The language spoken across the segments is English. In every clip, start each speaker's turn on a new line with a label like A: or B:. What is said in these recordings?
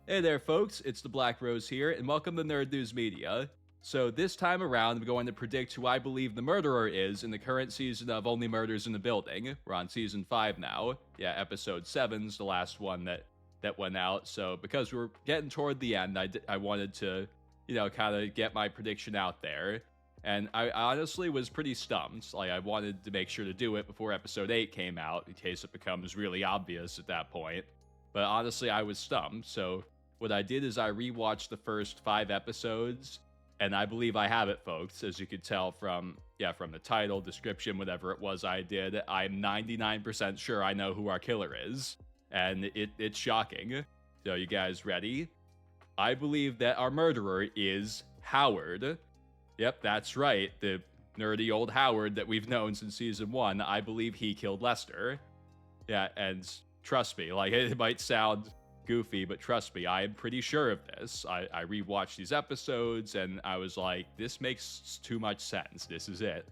A: Hey there, folks. It's the Black Rose here, and welcome to Nerd News Media. So, this time around, I'm going to predict who I believe the murderer is in the current season of Only Murders in the Building. We're on season 5 now. Yeah, episode 7's the last one that went out. So, because we're getting toward the end, I wanted to, kind of get my prediction out there. And I honestly was pretty stumped. Like, I wanted to make sure to do it before episode 8 came out, in case it becomes really obvious at that point. But honestly, I was stumped, so what I did is I rewatched the first 5 episodes, and I believe I have it, folks. As you could tell from the title, description, whatever it was I did, I'm 99% sure I know who our killer is, and it's shocking. So you guys ready? I believe that our murderer is Howard. Yep, that's right. The nerdy old Howard that we've known since season 1. I believe he killed Lester. Yeah, and trust me, like, it might sound goofy, but trust me, I am pretty sure of this. I rewatched these episodes and I was like, this makes too much sense. This is it.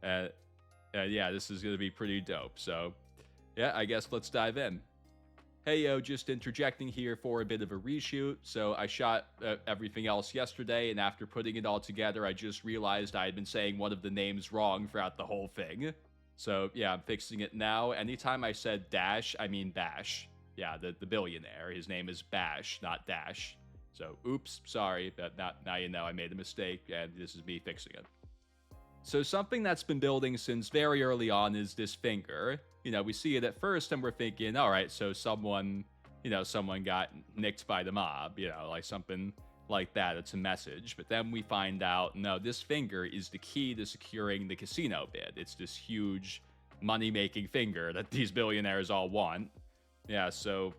A: Yeah, this is going to be pretty dope. So, yeah, I guess let's dive in. Hey, yo, just interjecting here for a bit of a reshoot. So I shot everything else yesterday, and after putting it all together, I just realized I had been saying one of the names wrong throughout the whole thing. So, yeah, I'm fixing it now. Anytime I said Dash, I mean Bash. Yeah, the billionaire. His name is Bash, not Dash. So, oops, sorry, but now you know I made a mistake, and this is me fixing it. So something that's been building since very early on is this finger. We see it at first, and we're thinking, all right, so someone got nicked by the mob, like something like that. It's a message. But then we find out, no, this finger is the key to securing the casino bid. It's this huge money-making finger that these billionaires all want. Yeah, so,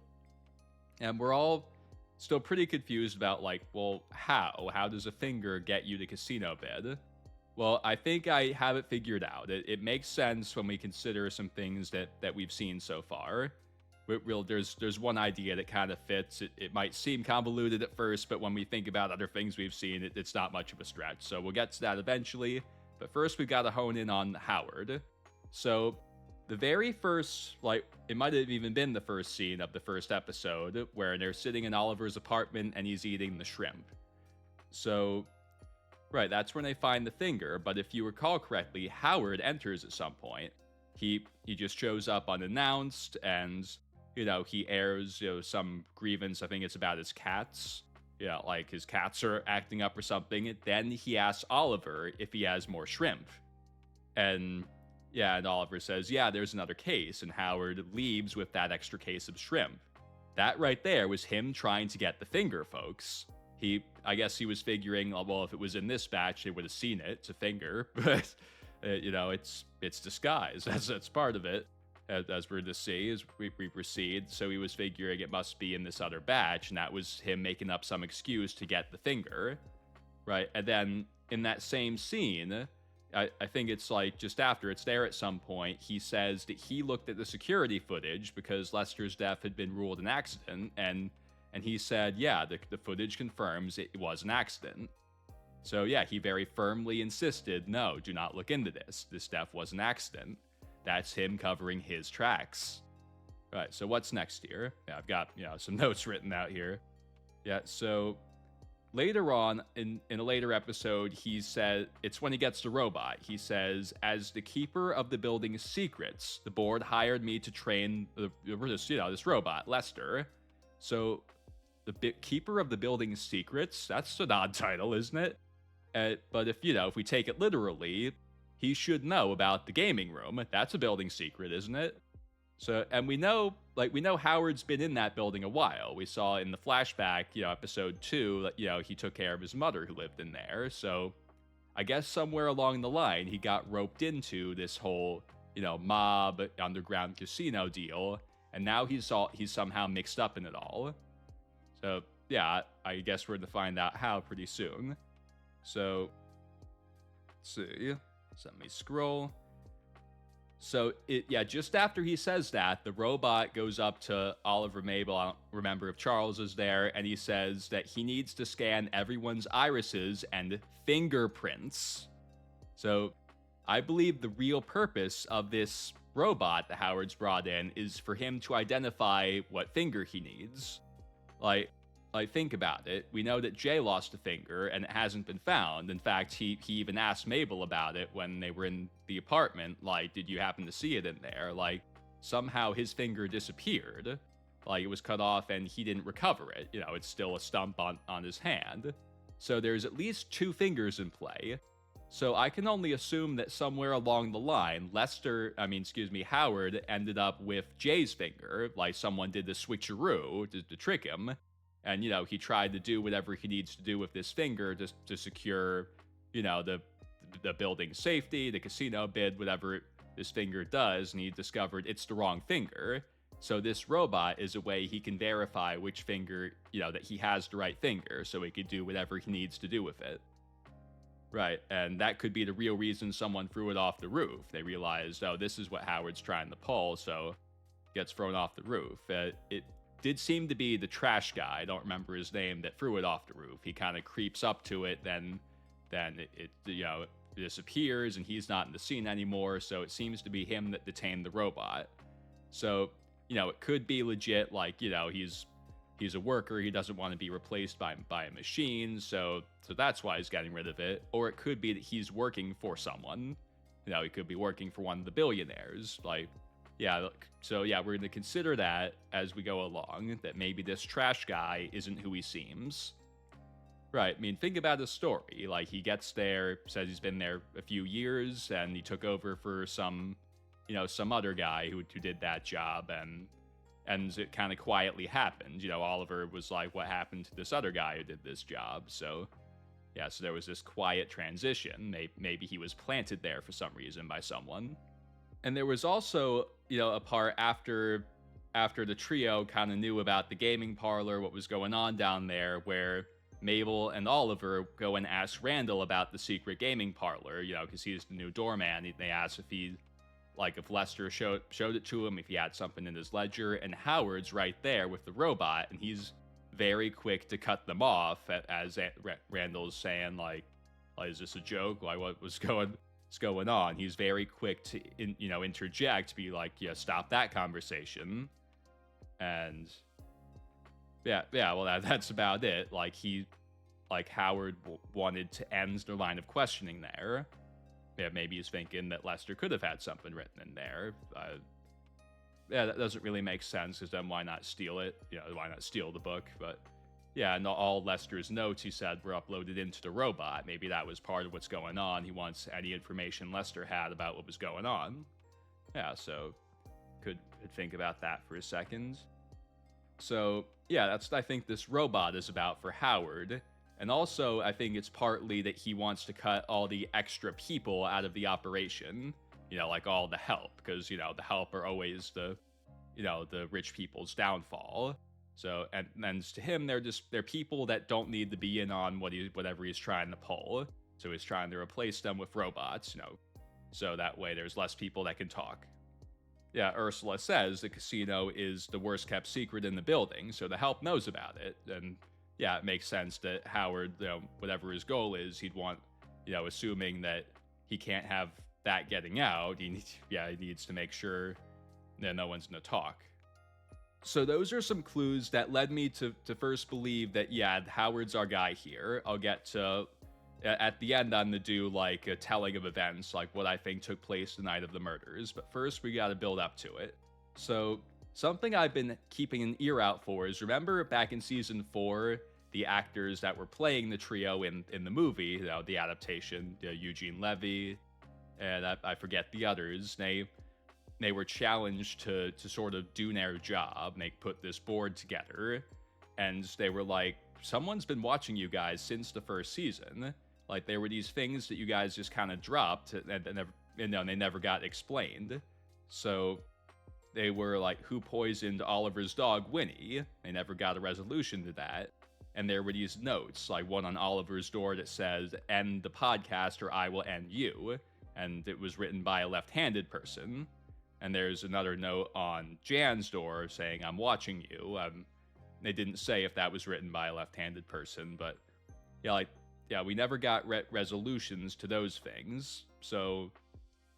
A: and we're all still pretty confused about, like, well, how? How does a finger get you the casino bid? Well, I think I have it figured out. It makes sense when we consider some things that we've seen so far. There's one idea that kind of fits. It might seem convoluted at first, but when we think about other things we've seen, it's not much of a stretch. So we'll get to that eventually. But first, we've got to hone in on Howard. So the very first, like, it might have even been the first scene of the first episode, where they're sitting in Oliver's apartment and he's eating the shrimp. So, right, that's when they find the finger, but if you recall correctly, Howard enters at some point. He just shows up unannounced, and, he airs, some grievance. I think it's about his cats. Like his cats are acting up or something. Then he asks Oliver if he has more shrimp. And Oliver says, yeah, there's another case, and Howard leaves with that extra case of shrimp. That right there was him trying to get the finger, folks. I guess he was figuring, well, if it was in this batch, they would have seen it. It's a finger, but, it's disguised. That's part of it, as we're to see as we proceed. So he was figuring it must be in this other batch, and that was him making up some excuse to get the finger, right? And then in that same scene, I think it's like just after it's there at some point, he says that he looked at the security footage because Lester's death had been ruled an accident, and he said, yeah, the footage confirms it was an accident. So yeah, he very firmly insisted, no, do not look into this. This death was an accident. That's him covering his tracks. All right, so what's next here? Yeah, I've got, some notes written out here. Yeah, so later on, in a later episode, he said, it's when he gets the robot, he says, as the keeper of the building's secrets, the board hired me to train this robot, Lester. So the keeper of the building's secrets, that's an odd title, isn't it? But if we take it literally, he should know about the gaming room. That's a building secret, isn't it? So, and we know Howard's been in that building a while. We saw in the flashback, episode 2, that, he took care of his mother who lived in there. So I guess somewhere along the line, he got roped into this whole, mob underground casino deal. And now he's somehow mixed up in it all. So yeah, I guess we're going to find out how pretty soon. So, let's see. So let me scroll. So, just after he says that, the robot goes up to Oliver Mabel, I don't remember if Charles is there, and he says that he needs to scan everyone's irises and fingerprints. So, I believe the real purpose of this robot that Howard's brought in is for him to identify what finger he needs. Like, like, think about it. We know that Jay lost a finger and it hasn't been found. In fact, he even asked Mabel about it when they were in the apartment. Like, did you happen to see it in there? Like, somehow his finger disappeared. Like, it was cut off and he didn't recover it. You know, it's still a stump on his hand. So there's at least 2 fingers in play. So I can only assume that somewhere along the line, Howard ended up with Jay's finger, like someone did the switcheroo to trick him. And, you know, he tried to do whatever he needs to do with this finger to secure, you know, the building safety, the casino bid, whatever this finger does, and he discovered it's the wrong finger. So this robot is a way he can verify which finger, you know, that he has the right finger, so he could do whatever he needs to do with it. Right, and that could be the real reason someone threw it off the roof. They realized, oh, this is what Howard's trying to pull, so it gets thrown off the roof. It did seem to be the trash guy, I don't remember his name, that threw it off the roof. He kind of creeps up to it, then it disappears, and he's not in the scene anymore, so it seems to be him that detained the robot. So, you know, it could be legit, like, you know, he's a worker, he doesn't want to be replaced by a machine, so that's why he's getting rid of it. Or it could be that he's working for someone. You know, he could be working for one of the billionaires. Like, yeah, so yeah, we're going to consider that as we go along, that maybe this trash guy isn't who he seems. Right, I mean, think about his story. Like, he gets there, says he's been there a few years, and he took over for some other guy who did that job, and it kind of quietly happened. You know, Oliver was like, what happened to this other guy who did this job? So, yeah, so there was this quiet transition. Maybe he was planted there for some reason by someone. And there was also, you know, a part after the trio kind of knew about the gaming parlor, what was going on down there, where Mabel and Oliver go and ask Randall about the secret gaming parlor, you know, because he's the new doorman. They asked if Lester showed it to him, if he had something in his ledger, and Howard's right there with the robot, and he's very quick to cut them off as Randall's saying, like, is this a joke? Like, what's going on? He's very quick to interject, be like, yeah, stop that conversation. And yeah, well, that's about it. Like Howard wanted to end the line of questioning there. Yeah, maybe he's thinking that Lester could have had something written in there. Yeah, that doesn't really make sense, because then why not steal it? You know, why not steal the book? But yeah, and all Lester's notes, he said, were uploaded into the robot. Maybe that was part of what's going on. He wants any information Lester had about what was going on. Yeah, so could think about that for a second. So yeah, that's I think this robot is about for Howard. And also, I think it's partly that he wants to cut all the extra people out of the operation, you know, like all the help, because, you know, the help are always the rich people's downfall. So, and to him, they're people that don't need to be in on whatever he's trying to pull. So he's trying to replace them with robots, you know, so that way there's less people that can talk. Yeah, Ursula says the casino is the worst kept secret in the building, so the help knows about it, and yeah, it makes sense that Howard, you know, whatever his goal is, he'd want, you know, assuming that he can't have that getting out, he needs to make sure that no one's gonna talk. So those are some clues that led me to first believe that, yeah, Howard's our guy here. I'll get to, at the end, I'm gonna do like a telling of events, like what I think took place the night of the murders, but first we gotta build up to it. So something I've been keeping an ear out for is, remember back in season 4, the actors that were playing the trio in the movie, you know, the adaptation, Eugene Levy, and I forget the others, they were challenged to sort of do their job. They put this board together, and they were like, someone's been watching you guys since the first season. Like, there were these things that you guys just kind of dropped, and they never got explained. So they were like, who poisoned Oliver's dog, Winnie? They never got a resolution to that. And there were these notes, like one on Oliver's door that says, end the podcast or I will end you. And it was written by a left-handed person. And there's another note on Jan's door saying, I'm watching you. They didn't say if that was written by a left-handed person, but yeah, we never got resolutions to those things. So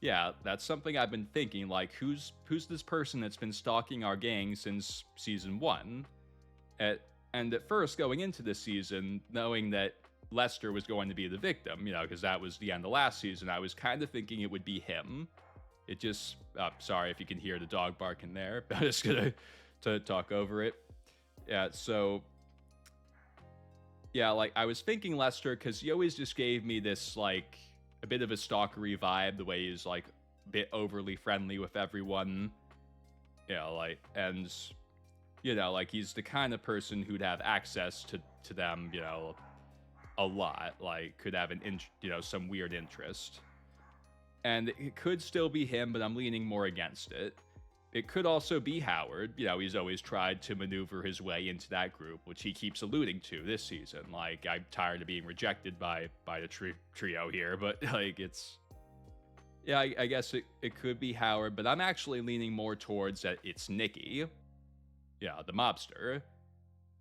A: yeah, that's something I've been thinking, like, who's this person that's been stalking our gang since season 1? And at first, going into this season, knowing that Lester was going to be the victim, because that was the end of last season, I was kind of thinking it would be him. It just, sorry if you can hear the dog barking there, but I'm just gonna to talk over it. Yeah, so, yeah, like, I was thinking Lester, because he always just gave me this, like, a bit of a stalkery vibe, the way he's, like, a bit overly friendly with everyone, like, and, like, he's the kind of person who'd have access to them, a lot, like, could have some weird interest. And it could still be him, but I'm leaning more against it. It could also be Howard. He's always tried to maneuver his way into that group, which he keeps alluding to this season. Like, I'm tired of being rejected by the trio here, but, like, it's... Yeah, I guess it could be Howard, but I'm actually leaning more towards that it's Nicky. Yeah, the mobster.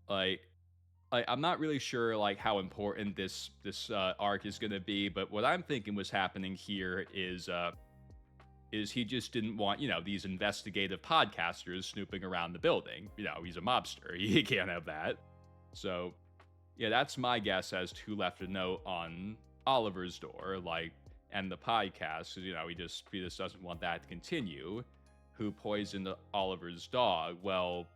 A: Like, I'm not really sure, like, how important this arc is going to be, but what I'm thinking was happening here is he just didn't want, these investigative podcasters snooping around the building. He's a mobster. He can't have that. So, yeah, that's my guess as to who left a note on Oliver's door, like, and the podcast, because, he just doesn't want that to continue. Who poisoned Oliver's dog? Well,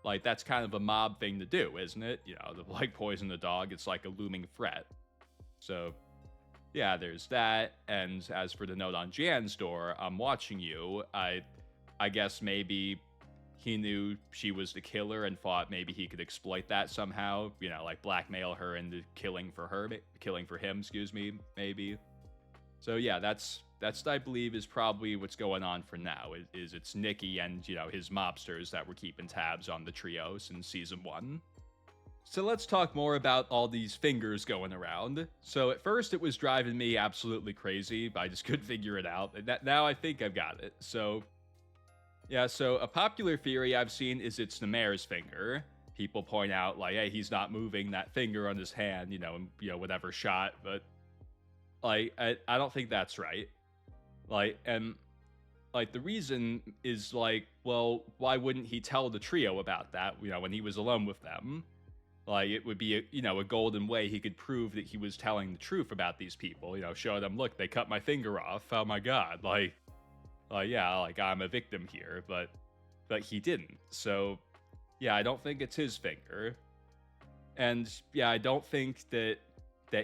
A: like, that's kind of a mob thing to do, isn't it? To, like, poison the dog, it's like a looming threat. So, yeah, there's that. And as for the note on Jan's door, I'm watching you. I guess maybe he knew she was the killer and thought maybe he could exploit that somehow. Like, blackmail her into killing for him, maybe. So, yeah, that's I believe is probably what's going on for now. It's Nicky and, his mobsters that were keeping tabs on the trio since season 1. So let's talk more about all these fingers going around. So at first it was driving me absolutely crazy, but I just couldn't figure it out. Now I think I've got it. So, yeah, so a popular theory I've seen is it's the mayor's finger. People point out, like, hey, he's not moving that finger on his hand, in whatever shot, but, like, I don't think that's right. Like, and, like, the reason is, like, well, why wouldn't he tell the trio about that, when he was alone with them? Like, it would be a golden way he could prove that he was telling the truth about these people, show them, look, they cut my finger off, oh my god, yeah, like, I'm a victim here, but he didn't, so, yeah, I don't think it's his finger, and, yeah, I don't think that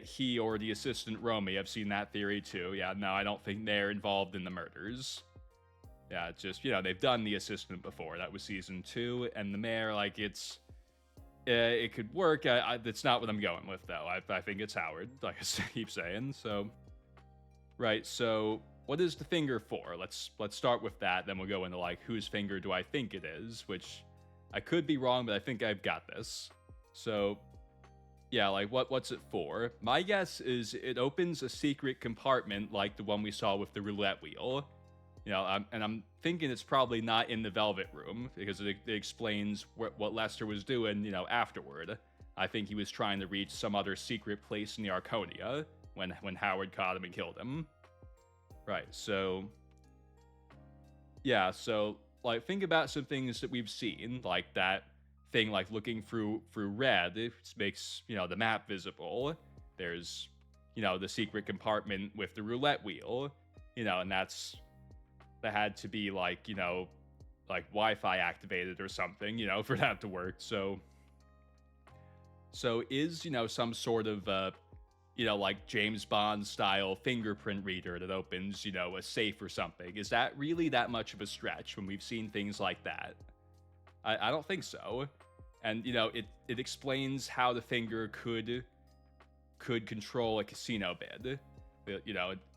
A: he or the assistant Romy, I've seen that theory too. Yeah, no, I don't think they're involved in the murders. Yeah, it's just, they've done the assistant before. That was season 2, and the mayor, like, it could work. That's not what I'm going with, though. I think it's Howard, like I keep saying, so. Right, so what is the finger for? Let's start with that, then we'll go into, like, whose finger do I think it is, which I could be wrong, but I think I've got this. So, yeah, like, what's it for? My guess is it opens a secret compartment like the one we saw with the roulette wheel. And I'm thinking it's probably not in the Velvet Room, because it explains what Lester was doing, afterward. I think he was trying to reach some other secret place in the Arconia when Howard caught him and killed him. Right, so... Yeah, so, like, think about some things that we've seen, like that thing, like, looking through red, it makes, the map visible. There's, the secret compartment with the roulette wheel, and that had to be, like, like Wi-Fi activated or something, for that to work. So is, some sort of, like James Bond style fingerprint reader that opens, a safe or something, is that really that much of a stretch when we've seen things like that? I don't think so. And, it explains how the finger could control a casino bid,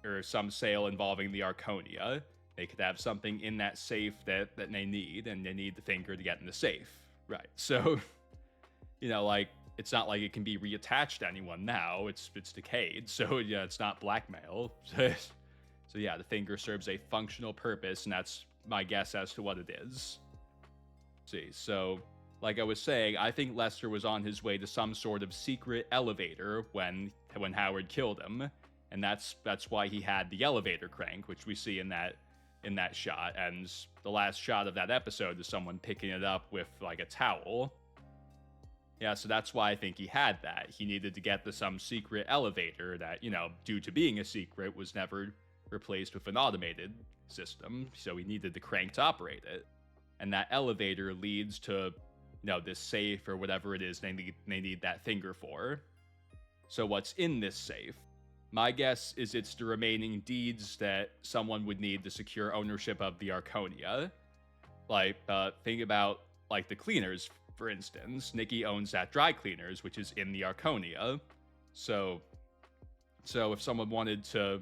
A: or some sale involving the Arconia. They could have something in that safe that they need, and they need the finger to get in the safe. Right. So, like, it's not like it can be reattached to anyone now. It's decayed. So, yeah, it's not blackmail. So, yeah, the finger serves a functional purpose, and that's my guess as to what it is. See, so, like I was saying, I think Lester was on his way to some sort of secret elevator when Howard killed him, and that's why he had the elevator crank, which we see in that shot. And the last shot of that episode is someone picking it up with, like, a towel. Yeah, so that's why I think he had that. He needed to get to some secret elevator that, due to being a secret, was never replaced with an automated system. So he needed the crank to operate it. And that elevator leads to, this safe or whatever it is they need that finger for. So what's in this safe? My guess is it's the remaining deeds that someone would need to secure ownership of the Arconia. Like, think about, like, the cleaners, for instance. Nicky owns that dry cleaners, which is in the Arconia. So if someone wanted to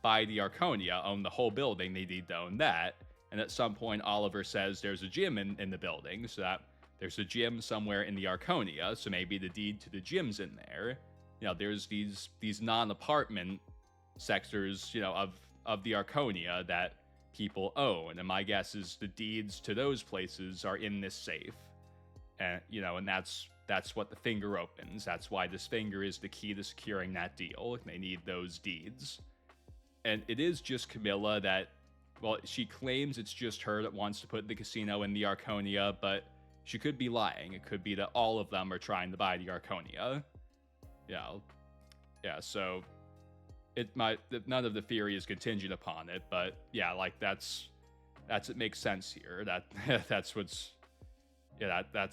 A: buy the Arconia, own the whole building, they need to own that. And at some point, Oliver says there's a gym in the building, so that there's a gym somewhere in the Arconia, so maybe the deed to the gym's in there. There's these non-apartment sectors, of the Arconia that people own, and my guess is the deeds to those places are in this safe. And, and that's what the finger opens. That's why this finger is the key to securing that deal. They need those deeds. And it is just Camilla that, well, she claims it's just her that wants to put the casino in the Arconia, but she could be lying. It could be that all of them are trying to buy the Arconia. Yeah, so none of the theory is contingent upon it, but yeah, like that's it makes sense here. That's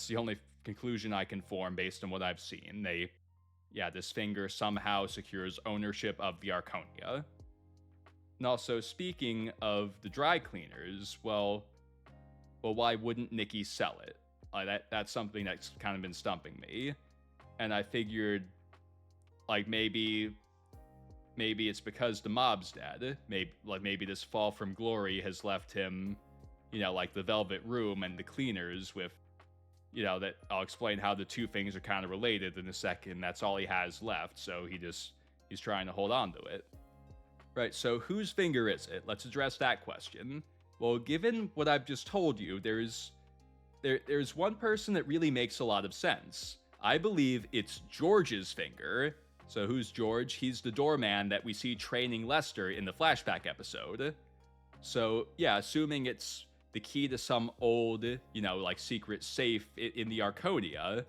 A: the only conclusion I can form based on what I've seen. This finger somehow secures ownership of the Arconia. And also, speaking of the dry cleaners, well, why wouldn't Nicky sell it? That's something that's kind of been stumping me, and I figured, like, maybe it's because the mob's dead. Maybe this fall from glory has left him, like the Velvet Room and the cleaners with, that I'll explain how the two things are kind of related in a second. That's all he has left, so he's trying to hold on to it. Right, so whose finger is it? Let's address that question. Well, given what I've just told you, there's one person that really makes a lot of sense. I believe it's George's finger. So who's George? He's the doorman that we see training Lester in the flashback episode. So yeah, assuming it's the key to some old, like secret safe in the Arconia,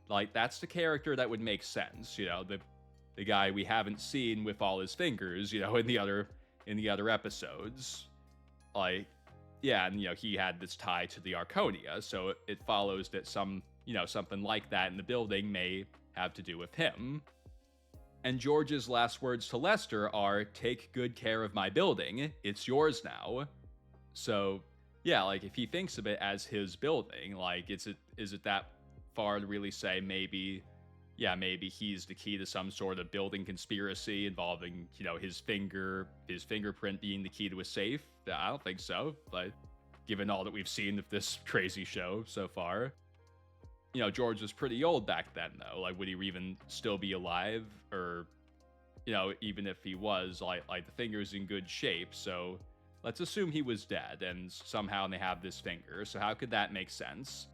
A: like that's the character that would make sense. The guy we haven't seen with all his fingers, in the other episodes. Like, yeah, and he had this tie to the Arconia, so it follows that something like that in the building may have to do with him. And George's last words to Lester are, "Take good care of my building. It's yours now." So, yeah, like if he thinks of it as his building, like is it that far to really say maybe he's the key to some sort of building conspiracy involving, his fingerprint being the key to a safe? I don't think so, but given all that we've seen of this crazy show so far. George was pretty old back then, though. Like, would he even still be alive? Or, even if he was, like the finger's in good shape, so let's assume he was dead, and somehow they have this finger, so how could that make sense?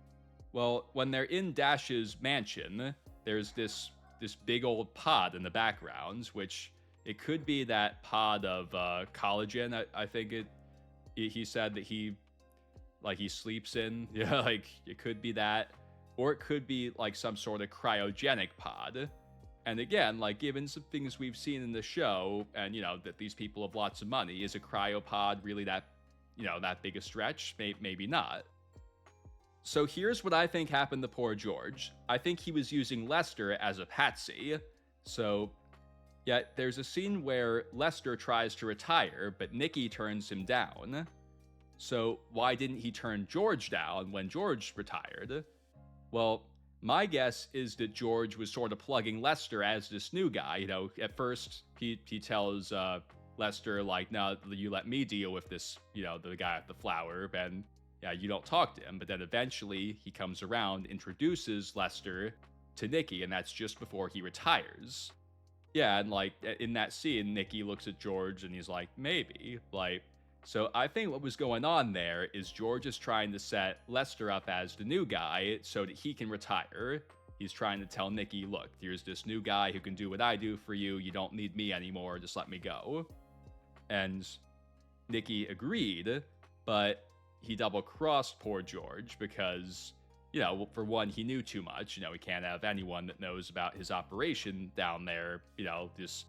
A: Well, when they're in Dash's mansion, there's this big old pod in the background, which it could be that pod of collagen. I think he said that he sleeps in. Yeah, like it could be that, or it could be like some sort of cryogenic pod. And again, like given some things we've seen in the show, and that these people have lots of money, is a cryopod really that big a stretch? Maybe not. So here's what I think happened to poor George. I think he was using Lester as a patsy. So, yeah, there's a scene where Lester tries to retire, but Nicky turns him down. So why didn't he turn George down when George retired? Well, my guess is that George was sort of plugging Lester as this new guy. At first he tells Lester, like, no, you let me deal with this, the guy at the flower, and yeah, you don't talk to him. But then eventually he comes around, introduces Lester to Nicky, and that's just before he retires. Yeah, and like in that scene, Nicky looks at George and he's like, maybe. Like, so I think what was going on there is George is trying to set Lester up as the new guy so that he can retire. He's trying to tell Nicky, look, here's this new guy who can do what I do for you. You don't need me anymore. Just let me go. And Nicky agreed, but he double-crossed poor George because, for one, he knew too much. He can't have anyone that knows about his operation down there, just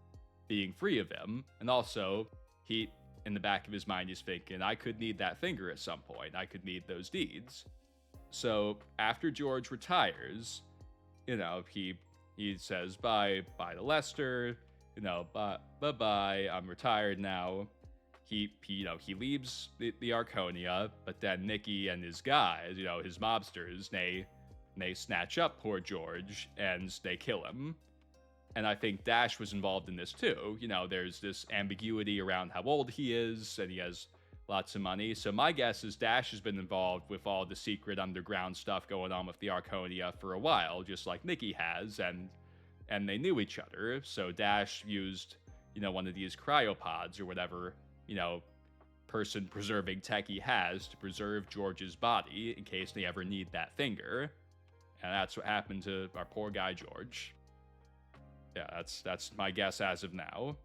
A: being free of him. And also, he, in the back of his mind, is thinking, I could need that finger at some point. I could need those deeds. So after George retires, he says bye to Lester, bye, I'm retired now. He leaves the Arconia, but then Nicky and his guys, his mobsters, they snatch up poor George and they kill him. And I think Dash was involved in this too. There's this ambiguity around how old he is, and he has lots of money. So my guess is Dash has been involved with all the secret underground stuff going on with the Arconia for a while, just like Nicky has, and they knew each other. So Dash used, one of these cryopods or whatever, person preserving tech he has to preserve George's body in case they ever need that finger. And that's what happened to our poor guy George. Yeah, that's my guess as of now.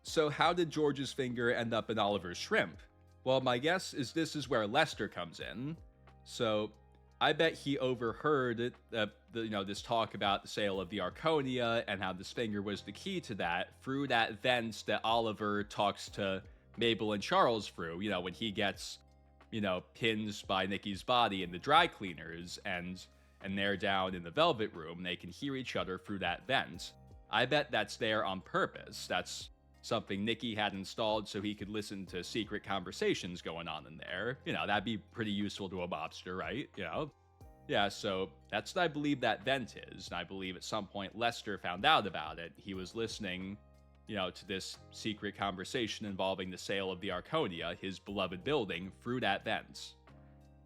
A: So how did George's finger end up in Oliver's shrimp? Well, my guess is this is where Lester comes in. So I bet he overheard this talk about the sale of the Arconia and how this finger was the key to that through that vent that Oliver talks to Mabel and Charles through, when he gets, pinned by Nicky's body in the dry cleaners and they're down in the Velvet Room, they can hear each other through that vent. I bet that's there on purpose. That's something Nicky had installed so he could listen to secret conversations going on in there. That'd be pretty useful to a mobster, right? Yeah, so that's what I believe that vent is. And I believe at some point Lester found out about it. He was listening, to this secret conversation involving the sale of the Arconia, his beloved building, through that vent.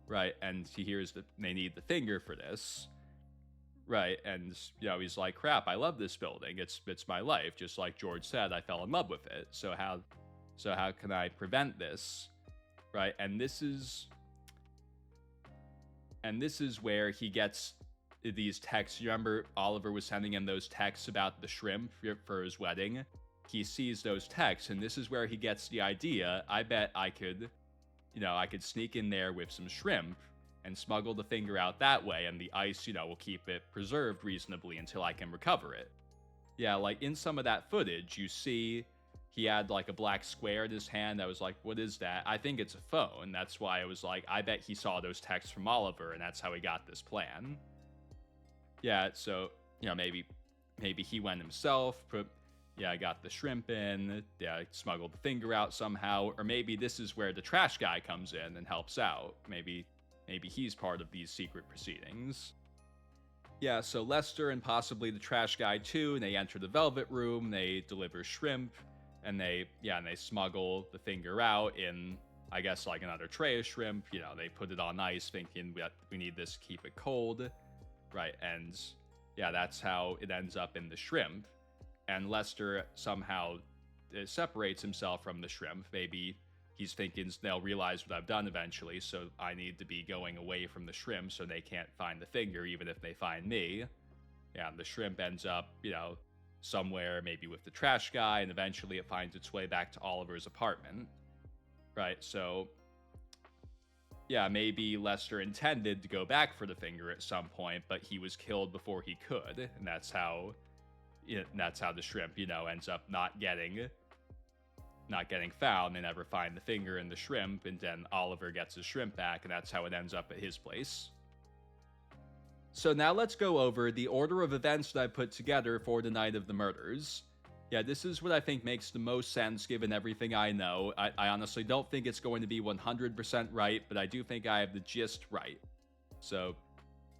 A: Right, and he hears that they need the finger for this. Right, and he's like, crap, I love this building. It's my life. Just like George said, I fell in love with it. So how can I prevent this? Right, and this is where he gets these texts. You remember Oliver was sending him those texts about the shrimp for his wedding? He sees those texts, and this is where he gets the idea. I bet I could sneak in there with some shrimp and smuggle the finger out that way, and the ice, will keep it preserved reasonably until I can recover it. Yeah, like in some of that footage, you see he had like a black square in his hand. I was like, what is that? I think it's a phone. That's why I was like, I bet he saw those texts from Oliver, and that's how he got this plan. Yeah, so, maybe he went himself, I got the shrimp in, I smuggled the finger out somehow, or maybe this is where the trash guy comes in and helps out. Maybe he's part of these secret proceedings. Yeah, so Lester and possibly the trash guy too, and they enter the Velvet Room, they deliver shrimp, and they smuggle the finger out in, I guess, like another tray of shrimp. They put it on ice thinking that we need this to keep it cold. Right, and that's how it ends up in the shrimp. And Lester somehow separates himself from the shrimp. Maybe he's thinking they'll realize what I've done eventually, so I need to be going away from the shrimp so they can't find the finger, even if they find me. Yeah, and the shrimp ends up, somewhere maybe with the trash guy, and eventually it finds its way back to Oliver's apartment. Right, so maybe Lester intended to go back for the finger at some point, but he was killed before he could, and that's how the shrimp, ends up not getting found. They never find the finger in the shrimp, and then Oliver gets his shrimp back, and that's how it ends up at his place. So now let's go over the order of events that I put together for the night of the murders. Yeah, this is what I think makes the most sense given everything I know. I honestly don't think it's going to be 100% right, but I do think I have the gist right. So,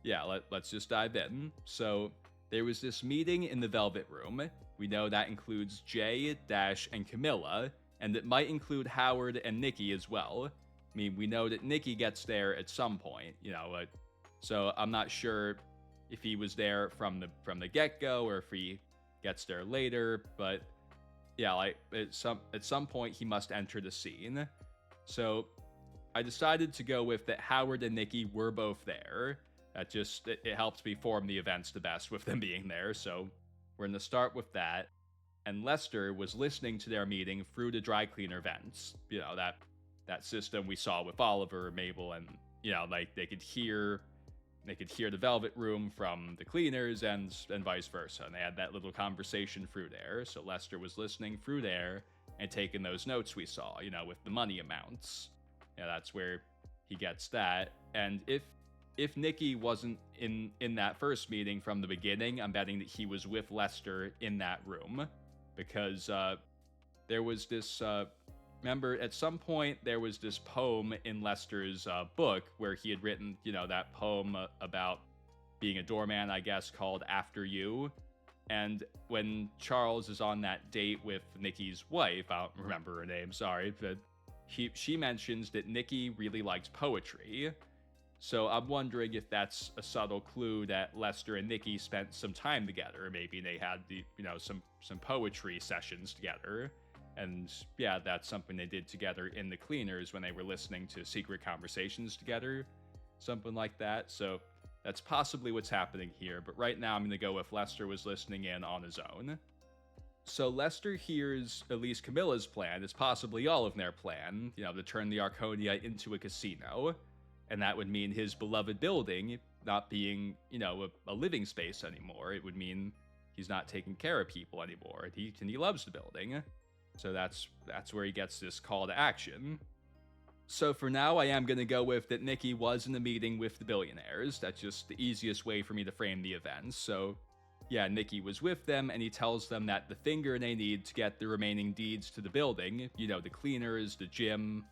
A: let's just dive in. So, there was this meeting in the Velvet Room. We know that includes Jay, Dash, and Camilla, and it might include Howard and Nicky as well. I mean, we know that Nicky gets there at some point, so I'm not sure if he was there from the get-go or if he gets there later, but at some point he must enter the scene. So I decided to go with that Howard and Nicky were both there. That just, it helps me form the events the best with them being there, so we're going to start with that. And Lester was listening to their meeting through the dry cleaner vents. That system we saw with Oliver, Mabel, and, they could hear they could hear the Velvet Room from the cleaners and vice versa. And they had that little conversation through there. So Lester was listening through there and taking those notes we saw, with the money amounts. Yeah, that's where he gets that. And if Nicky wasn't in that first meeting from the beginning, I'm betting that he was with Lester in that room, because there was this. Remember, at some point there was this poem in Lester's book where he had written, that poem about being a doorman, I guess, called "After You." And when Charles is on that date with Nicky's wife, I don't remember her name, sorry, but she mentions that Nicky really likes poetry. So I'm wondering if that's a subtle clue that Lester and Nicky spent some time together. Maybe they had some poetry sessions together. And yeah, that's something they did together in the cleaners when they were listening to secret conversations together. Something like that. So that's possibly what's happening here. But right now I'm going to go with Lester was listening in on his own. So Lester hears at least Camilla's plan, is possibly all of their plan, to turn the Arconia into a casino. And that would mean his beloved building not being, a living space anymore. It would mean he's not taking care of people anymore. And he loves the building. So that's where he gets this call to action. So for now, I am going to go with that Nicky was in the meeting with the billionaires. That's just the easiest way for me to frame the events. So yeah, Nicky was with them, and he tells them that the finger they need to get the remaining deeds to the building, the cleaners, the gym,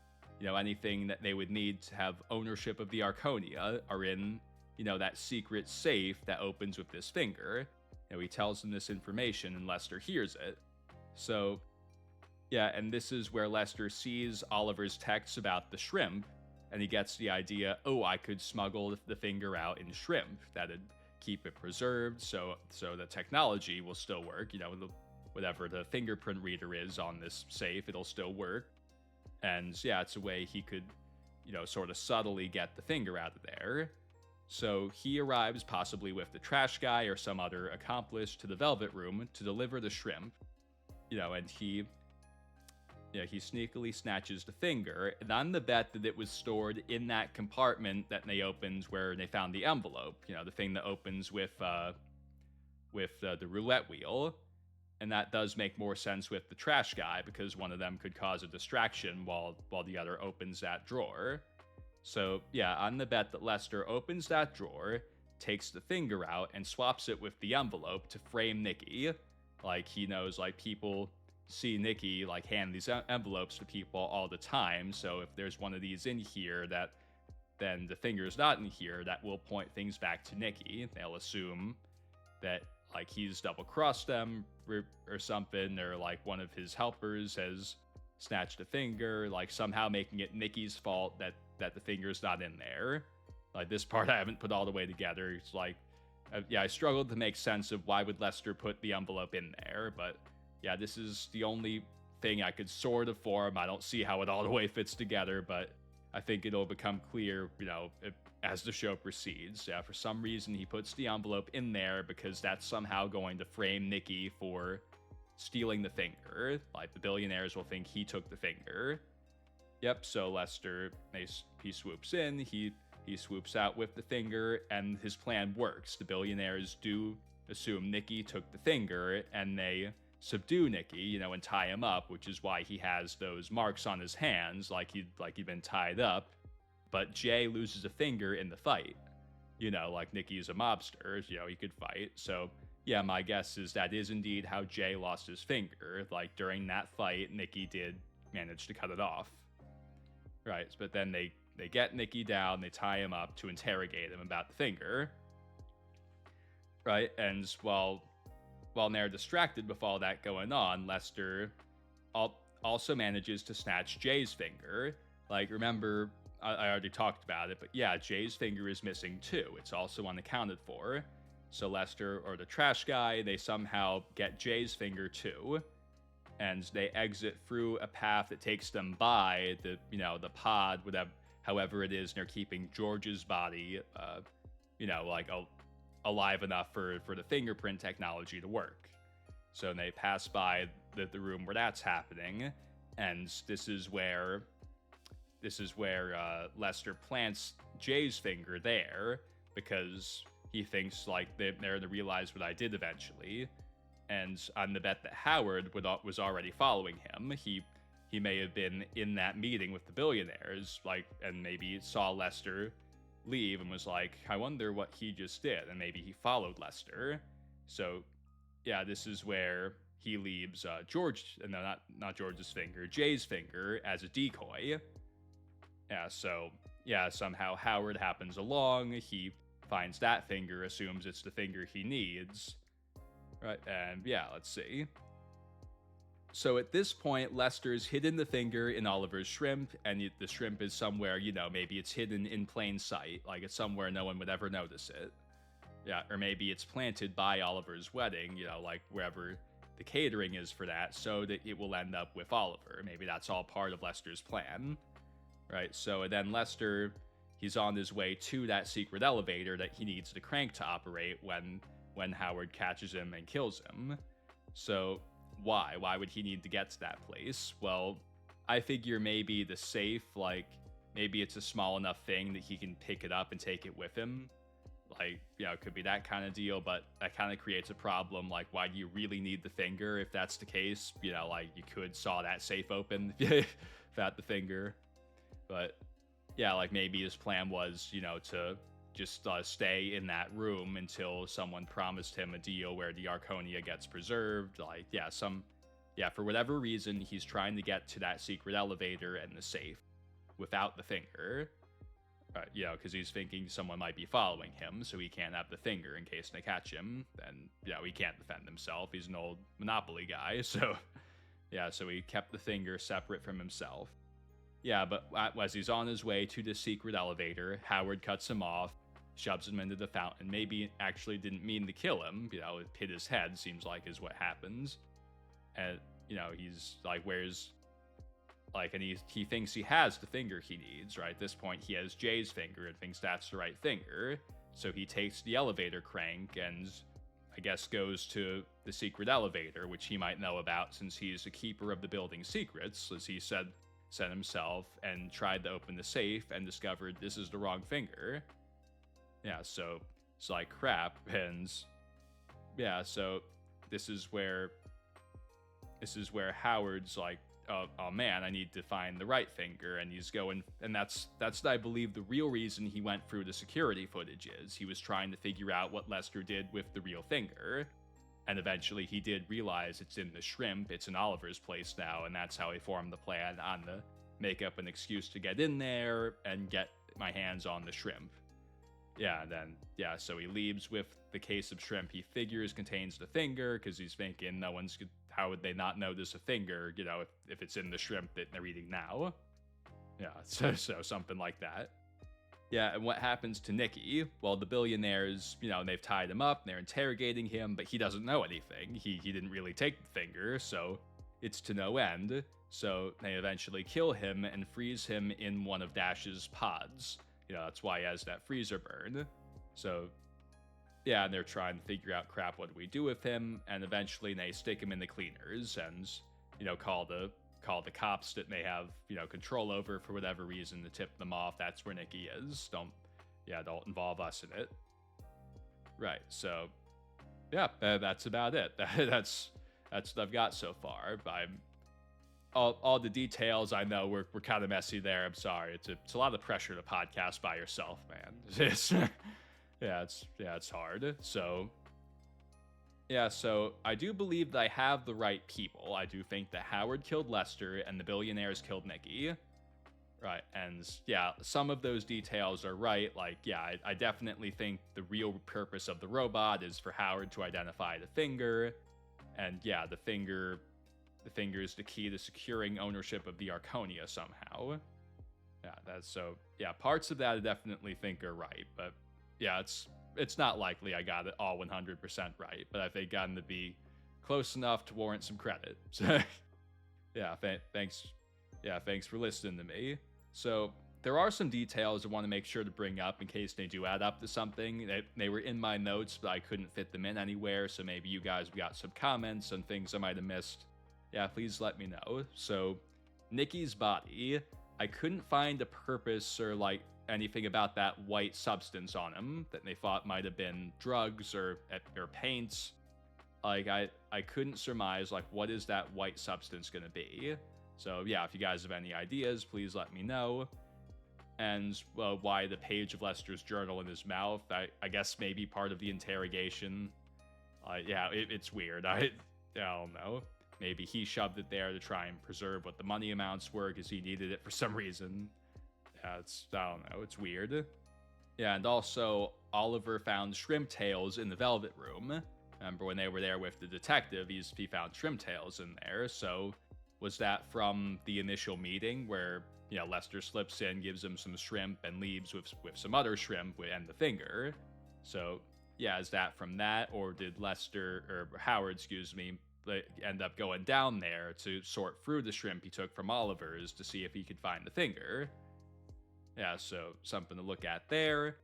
A: anything that they would need to have ownership of the Arconia, are in, that secret safe that opens with this finger. He tells them this information, and Lester hears it. So yeah, and this is where Lester sees Oliver's texts about the shrimp, and he gets the idea, I could smuggle the finger out in shrimp. That'd keep it preserved, so the technology will still work. Whatever the fingerprint reader is on this safe, it'll still work. And yeah, it's a way he could, sort of subtly get the finger out of there. So he arrives possibly with the trash guy or some other accomplice to the Velvet Room to deliver the shrimp, and he sneakily snatches the finger, and on the bet that it was stored in that compartment that they opened where they found the envelope, the thing that opens with the roulette wheel. And that does make more sense with the trash guy, because one of them could cause a distraction while the other opens that drawer. So yeah, on the bet that Lester opens that drawer, takes the finger out, and swaps it with the envelope to frame Nicky. Like, he knows, people see Nicky hand these envelopes to people all the time, so if there's one of these in here then the finger's not in here, that will point things back to Nicky. They'll assume that he's double-crossed them or something, or one of his helpers has snatched a finger, somehow making it Nicky's fault that the finger's not in there. This part I haven't put all the way together. It's I struggled to make sense of why would Lester put the envelope in there, but yeah, this is the only thing I could sort of form. I don't see how it all the way fits together, but I think it'll become clear, as the show proceeds. Yeah, for some reason, he puts the envelope in there because that's somehow going to frame Nicky for stealing the finger. The billionaires will think he took the finger. Yep, so Lester, he swoops in, he swoops out with the finger, and his plan works. The billionaires do assume Nicky took the finger, and they subdue Nicky, and tie him up, which is why he has those marks on his hands, like he'd been tied up. But Jay loses a finger in the fight. Nicky's a mobster, he could fight. So yeah, my guess is that is indeed how Jay lost his finger. During that fight, Nicky did manage to cut it off. Right, but then they get Nicky down, they tie him up to interrogate him about the finger. Right, and while they're distracted with all that going on, Lester also manages to snatch Jay's finger. Remember, I already talked about it, but yeah, Jay's finger is missing too. It's also unaccounted for. So Lester, or the trash guy, they somehow get Jay's finger too, and they exit through a path that takes them by the pod, whatever, however it is, and they're keeping George's body, alive enough for the fingerprint technology to work. So they pass by the room where that's happening, and this is where Lester plants Jay's finger there, because he thinks like they're going to realize what I did eventually. And on the bet that Howard was already following him, he may have been in that meeting with the billionaires, like, and maybe saw Lester leave and was like, I wonder what he just did, and maybe he followed Lester. So, yeah, this is where he leaves not George's finger, Jay's finger as a decoy. Yeah, so yeah, somehow Howard happens along. He finds that finger, assumes it's the finger he needs. Right, and yeah, let's see. So at this point, Lester's hidden the finger in Oliver's shrimp, and the shrimp is somewhere, maybe it's hidden in plain sight, like it's somewhere no one would ever notice it. Yeah, or maybe it's planted by Oliver's wedding, like wherever the catering is for that, so that it will end up with Oliver. Maybe that's all part of Lester's plan. Right, so then Lester, he's on his way to that secret elevator that he needs the crank to operate when Howard catches him and kills him. So why? Why would he need to get to that place? Well, I figure maybe the safe, like, maybe it's a small enough thing that he can pick it up and take it with him. Like, it could be that kind of deal, but that kind of creates a problem. Like, why do you really need the finger if that's the case? Like, you could saw that safe open without the finger. But, yeah, like, maybe his plan was, to just stay in that room until someone promised him a deal where the Arconia gets preserved. Like, for whatever reason, he's trying to get to that secret elevator and the safe without the finger. Because he's thinking someone might be following him, so he can't have the finger in case they catch him. And, he can't defend himself. He's an old Monopoly guy, so, so he kept the finger separate from himself. Yeah, but as he's on his way to the secret elevator, Howard cuts him off, shoves him into the fountain. Maybe actually didn't mean to kill him, it hit his head, seems like is what happens. And, he's like, and he thinks he has the finger he needs, right? At this point, he has Jay's finger and thinks that's the right finger. So he takes the elevator crank and, I guess, goes to the secret elevator, which he might know about since he's a keeper of the building's secrets, as he said himself, and tried to open the safe and discovered this is the wrong finger. Yeah, so it's like crap. And yeah, so this is where Howard's like, oh man, I need to find the right finger, and he's going, and that's I believe the real reason he went through the security footage is he was trying to figure out what Lester did with the real finger. And eventually he did realize it's in the shrimp, it's in Oliver's place now, and that's how he formed the plan on the make up an excuse to get in there and get my hands on the shrimp. Yeah, and then, so he leaves with the case of shrimp he figures contains the finger, because he's thinking how would they not notice a finger, if it's in the shrimp that they're eating now? Yeah, so something like that. Yeah, and what happens to Nicky? Well, the billionaires, they've tied him up, and they're interrogating him, but he doesn't know anything. He didn't really take the finger, so it's to no end. So they eventually kill him and freeze him in one of Dash's pods. That's why he has that freezer burn. So, yeah, and they're trying to figure out, crap, what do we do with him? And eventually they stick him in the cleaners and, call the cops that they have, control over for whatever reason to tip them off. That's where Nicky is. Don't involve us in it. Right, so, yeah, that's about it. That's what I've got so far. All the details, I know we're kind of messy there. I'm sorry. It's a lot of pressure to podcast by yourself, man. It's hard. So, so I do believe that I have the right people. I do think that Howard killed Lester and the billionaires killed Nicky. Right, and some of those details are right. Like, I definitely think the real purpose of the robot is for Howard to identify the finger. And the finger is the key to securing ownership of the Arconia somehow. Parts of that I definitely think are right, but it's not likely I got it all 100% right, but I think gotten to be close enough to warrant some credit. So, thanks for listening to me. So, there are some details I want to make sure to bring up in case they do add up to something. They were in my notes, but I couldn't fit them in anywhere, so maybe you guys got some comments on things I might have missed. Please let me know. So, Nicky's body, I couldn't find a purpose or anything about that white substance on him that they thought might have been drugs or paints. Like, I couldn't surmise, like, what is that white substance gonna be? So, yeah, if you guys have any ideas, please let me know. And, well, why the page of Lester's journal in his mouth? I guess maybe part of the interrogation. Yeah, it's weird. I don't know. Maybe he shoved it there to try and preserve what the money amounts were because he needed it for some reason. Yeah, I don't know. It's weird. Yeah, and also, Oliver found shrimp tails in the Velvet Room. Remember when they were there with the detective, he found shrimp tails in there. So was that from the initial meeting where, Lester slips in, gives him some shrimp, and leaves with some other shrimp and the finger? So, yeah, is that from that? Or did Howard, end up going down there to sort through the shrimp he took from Oliver's to see if he could find the finger? Yeah, so something to look at there.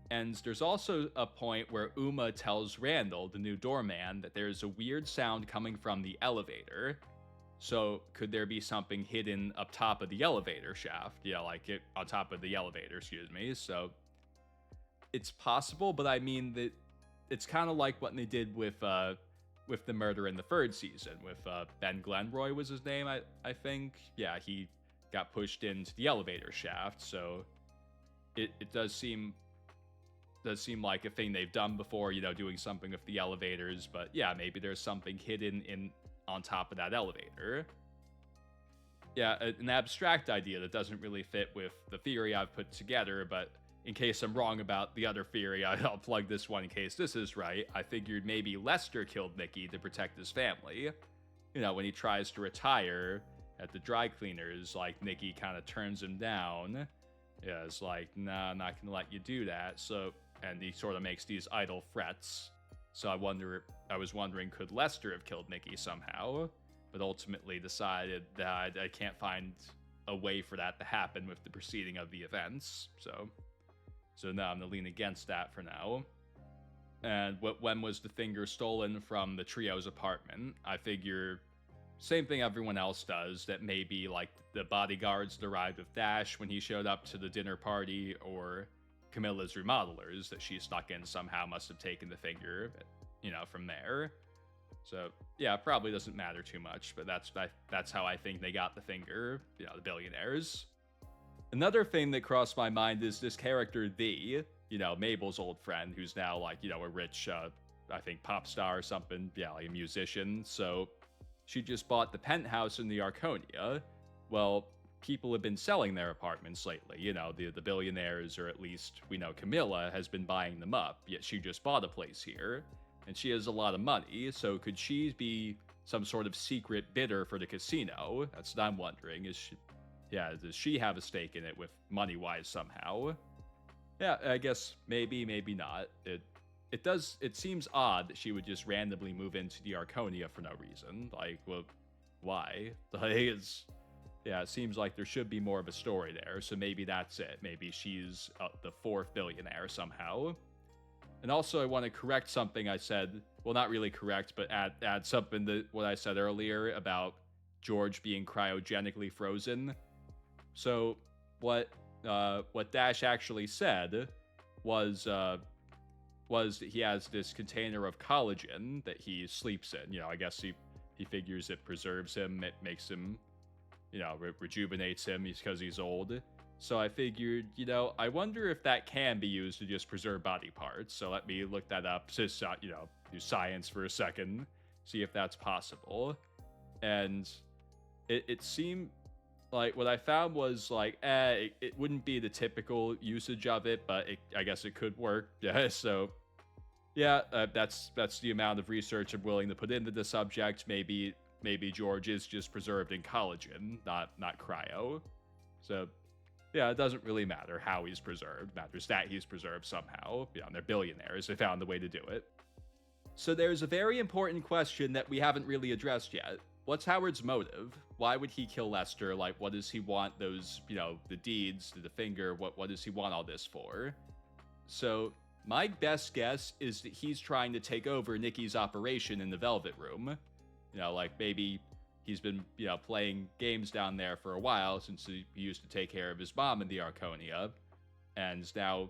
A: And there's also a point where Uma tells Randall, the new doorman, that there's a weird sound coming from the elevator. So could there be something hidden up top of the elevator shaft? Yeah, like on top of the elevator, So it's possible, but I mean that it's kind of like what they did with the murder in the third season with Ben Glenroy was his name, I think. Yeah, he got pushed into the elevator shaft, so it does seem like a thing they've done before, doing something with the elevators, but yeah, maybe there's something hidden on top of that elevator. Yeah, an abstract idea that doesn't really fit with the theory I've put together, but in case I'm wrong about the other theory, I'll plug this one in case this is right. I figured maybe Lester killed Nicky to protect his family. When he tries to retire at the dry cleaners, like, Nicky kind of turns him down. Yeah, it's like, nah, I'm not gonna let you do that. So, and he sort of makes these idle threats. So I was wondering, could Lester have killed Nicky somehow? But ultimately decided that I can't find a way for that to happen with the proceeding of the events. So no, I'm gonna lean against that for now. And when was the finger stolen from the trio's apartment? I figure same thing everyone else does, that maybe, like, the bodyguards that arrived with Dash when he showed up to the dinner party, or Camilla's remodelers that she snuck in somehow must have taken the finger, from there. So, yeah, it probably doesn't matter too much, but that's how I think they got the finger, the billionaires. Another thing that crossed my mind is this character, Mabel's old friend, who's now, like, a rich, I think, pop star or something, like a musician. So she just bought the penthouse in the Arconia. Well, people have been selling their apartments lately. The billionaires, or at least we know Camilla, has been buying them up, yet she just bought a place here. And she has a lot of money, so could she be some sort of secret bidder for the casino? That's what I'm wondering. Does she have a stake in it with money-wise somehow? Yeah, I guess maybe not. It seems odd that she would just randomly move into the Arconia for no reason. Like, well, why? Like, it seems like there should be more of a story there, so maybe that's it. Maybe she's the fourth billionaire somehow. And also, I want to correct something I said. Well, not really correct, but add something to what I said earlier about George being cryogenically frozen. So, what Dash actually said was that he has this container of collagen that he sleeps in. I guess he figures it preserves him, it makes him, rejuvenates him because he's old. So I figured, I wonder if that can be used to just preserve body parts. So let me look that up, just, do science for a second, see if that's possible. And it seemed like what I found was like, it wouldn't be the typical usage of it, but I guess it could work. Yeah, so yeah, that's the amount of research I'm willing to put into the subject. Maybe George is just preserved in collagen, not cryo. So yeah, it doesn't really matter how he's preserved. It matters that he's preserved somehow. They're billionaires. They found the way to do it. So there's a very important question that we haven't really addressed yet. What's Howard's motive? Why would he kill Lester? Like, what does he want those, the deeds, the finger, what does he want all this for? So my best guess is that he's trying to take over Nicky's operation in the Velvet Room. Like maybe he's been, playing games down there for a while since he used to take care of his mom in the Arconia. And now,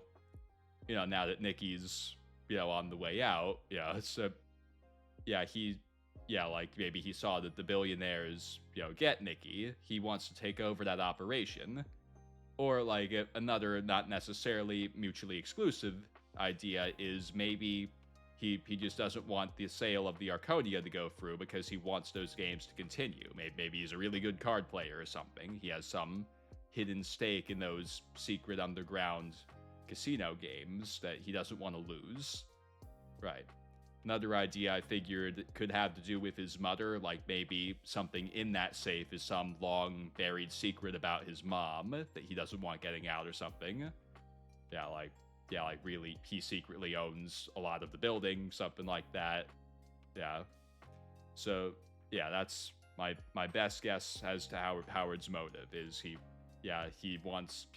A: now that Nicky's, on the way out, so, like maybe he saw that the billionaires, get Nicky. He wants to take over that operation. Or like another not necessarily mutually exclusive idea is maybe he just doesn't want the sale of the Arconia to go through because he wants those games to continue. Maybe he's a really good card player or something. He has some hidden stake in those secret underground casino games that he doesn't want to lose. Right. Another idea I figured could have to do with his mother, like maybe something in that safe is some long buried secret about his mom that he doesn't want getting out or something. Like really he secretly owns a lot of the building, something like that. So that's my best guess as to Howard's motive is he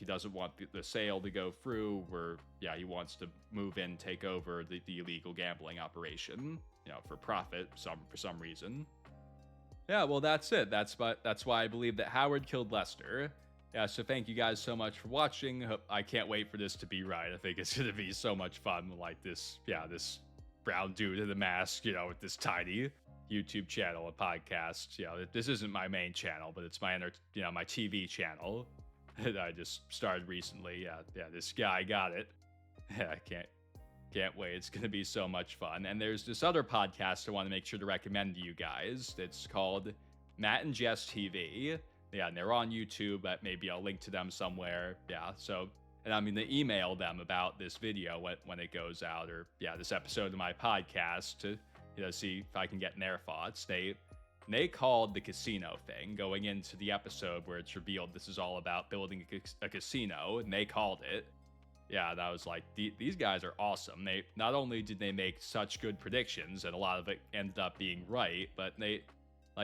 A: doesn't want the sale to go through, where he wants to move in, take over the illegal gambling operation, for profit for some reason. Yeah, well, that's it. That's why I believe that Howard killed Lester. Yeah, so thank you guys so much for watching. I can't wait for this to be right. I think it's gonna be so much fun, like this brown dude in the mask, with this tiny YouTube channel and podcast. This isn't my main channel, but it's my my TV channel that I just started recently. This guy got it. I can't wait. It's gonna be so much fun. And there's this other podcast I want to make sure to recommend to you guys. It's called Matt and Jess TV. And they're on YouTube, but maybe I'll link to them somewhere. So, and I'm going to email them about this video when it goes out, or this episode of my podcast to see if I can get their thoughts. They called the casino thing going into the episode where it's revealed this is all about building a casino, and they called it. That was like, these guys are awesome. They not only did they make such good predictions, and a lot of it ended up being right, but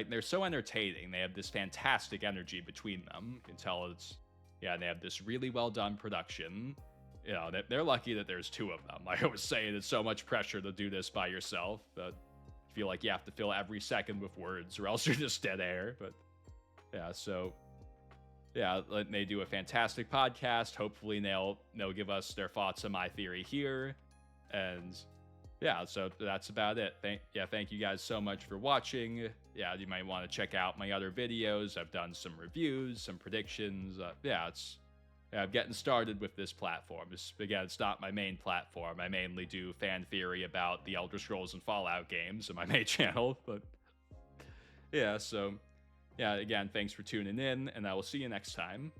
A: they're so entertaining. They have this fantastic energy between them. You can tell they have this really well done production. They're lucky that there's two of them. Like I was saying, it's so much pressure to do this by yourself, but you feel like you have to fill every second with words or else you're just dead air. But they do a fantastic podcast. Hopefully they'll give us their thoughts on my theory here. And so that's about it. Thank you guys so much for watching. You might want to check out my other videos. I've done some reviews, some predictions. I'm getting started with this platform. It's not my main platform. I mainly do fan theory about the Elder Scrolls and Fallout games on my main channel. But again, thanks for tuning in, and I will see you next time.